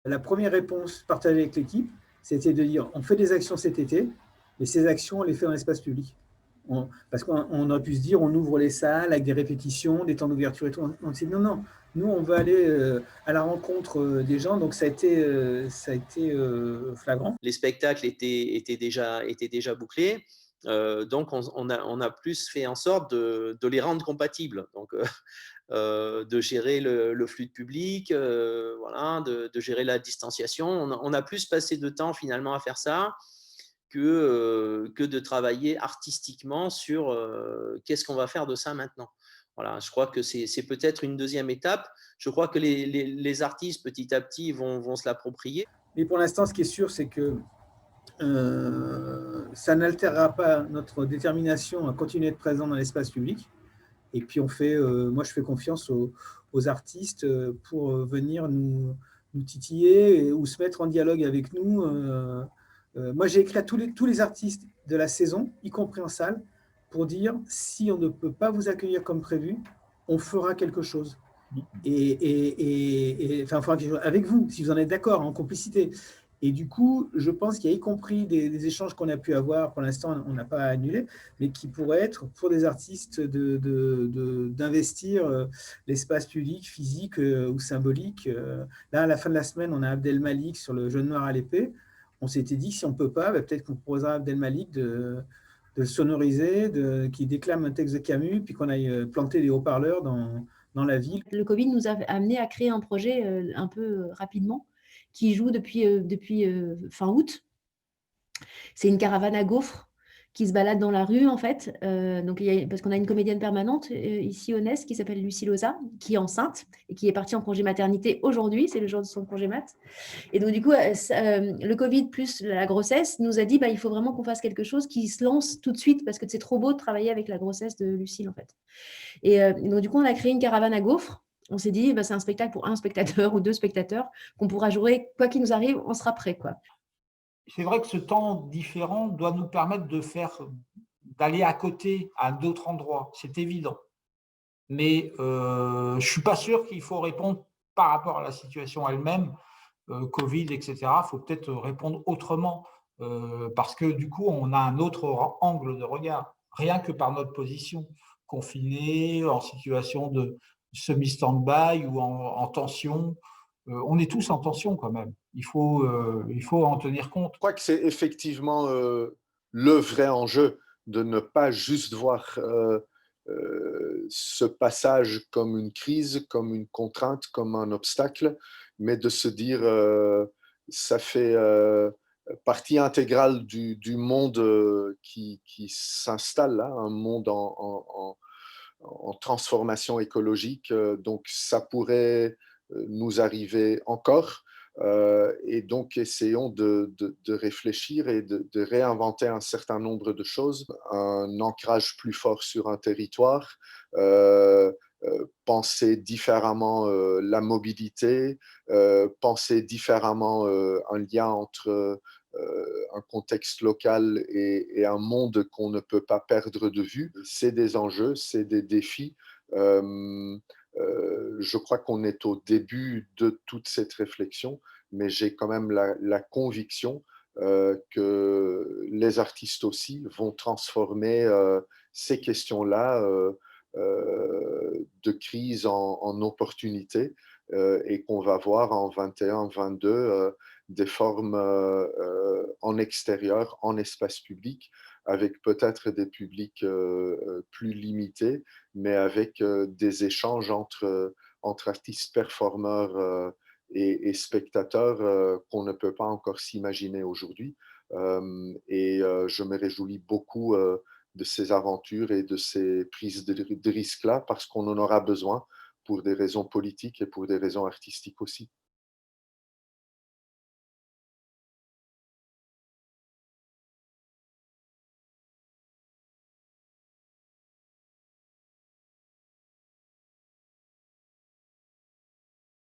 La première réponse partagée avec l'équipe, c'était de dire on fait des actions cet été, mais ces actions, on les fait dans l'espace public. Parce qu'on aurait pu se dire on ouvre les salles avec des répétitions, des temps d'ouverture et tout. On s'est dit non, non, nous on veut aller à la rencontre des gens, donc ça a été flagrant. Les spectacles étaient déjà bouclés. Donc, on a plus fait en sorte de les rendre compatibles. Donc, de gérer le flux de public, voilà, de gérer la distanciation. On a plus passé de temps finalement à faire ça que de travailler artistiquement sur qu'est-ce qu'on va faire de ça maintenant. Voilà, je crois que c'est peut-être une deuxième étape. Je crois que les artistes, petit à petit, vont se l'approprier. Mais pour l'instant, ce qui est sûr, c'est que ça n'altérera pas notre détermination à continuer à être présent dans l'espace public. Et puis moi je fais confiance aux artistes pour venir nous titiller ou se mettre en dialogue avec nous. Moi j'ai écrit à tous les artistes de la saison, y compris en salle, pour dire si on ne peut pas vous accueillir comme prévu, on fera quelque chose. Enfin, on fera quelque chose avec vous, si vous en êtes d'accord, en complicité. Et du coup, je pense qu'il y a y compris des échanges qu'on a pu avoir, pour l'instant, on n'a pas annulé, mais qui pourraient être pour des artistes d'investir l'espace public, physique ou symbolique. Là, à la fin de la semaine, on a Abdel Malik sur le Jeune Noir à l'épée. On s'était dit, si on ne peut pas, peut-être qu'on proposera à Abdel Malik de sonoriser, qui déclame un texte de Camus, puis qu'on aille planter des haut-parleurs dans la ville. Le Covid nous a amené à créer un projet un peu rapidement qui joue depuis fin août. C'est une caravane à gaufres qui se balade dans la rue, en fait. Parce qu'on a une comédienne permanente ici au NES qui s'appelle Lucie Loza, qui est enceinte et qui est partie en congé maternité aujourd'hui. C'est le jour de son congé mat. Et donc, du coup, le Covid plus la grossesse nous a dit il faut vraiment qu'on fasse quelque chose qui se lance tout de suite parce que c'est trop beau de travailler avec la grossesse de Lucille, en fait. Et donc, du coup, on a créé une caravane à gaufres. On s'est dit, c'est un spectacle pour un spectateur ou deux spectateurs qu'on pourra jouer. Quoi qu'il nous arrive, on sera prêt, quoi. C'est vrai que ce temps différent doit nous permettre d'aller à côté, à d'autres endroits. C'est évident. Mais je ne suis pas sûr qu'il faut répondre par rapport à la situation elle-même, Covid, etc. Il faut peut-être répondre autrement parce que du coup, on a un autre angle de regard, rien que par notre position, confiné, en situation de semi-stand-by ou en tension. On est tous en tension quand même. Il faut en tenir compte. Je crois que c'est effectivement le vrai enjeu de ne pas juste voir ce passage comme une crise, comme une contrainte, comme un obstacle, mais de se dire ça fait partie intégrale du monde qui s'installe là, un monde en transformation écologique. Donc ça pourrait nous arriver encore. Et donc, essayons de réfléchir et de réinventer un certain nombre de choses, un ancrage plus fort sur un territoire, penser différemment la mobilité, penser différemment un lien entre un contexte local et un monde qu'on ne peut pas perdre de vue. C'est des enjeux, c'est des défis. Je crois qu'on est au début de toute cette réflexion, mais j'ai quand même la conviction que les artistes aussi vont transformer ces questions-là de crise en opportunité et qu'on va voir en 21, 22 des formes en extérieur, en espace public, avec peut-être des publics plus limités, mais avec des échanges entre artistes performeurs et spectateurs qu'on ne peut pas encore s'imaginer aujourd'hui. Je me réjouis beaucoup de ces aventures et de ces prises de risques-là parce qu'on en aura besoin pour des raisons politiques et pour des raisons artistiques aussi.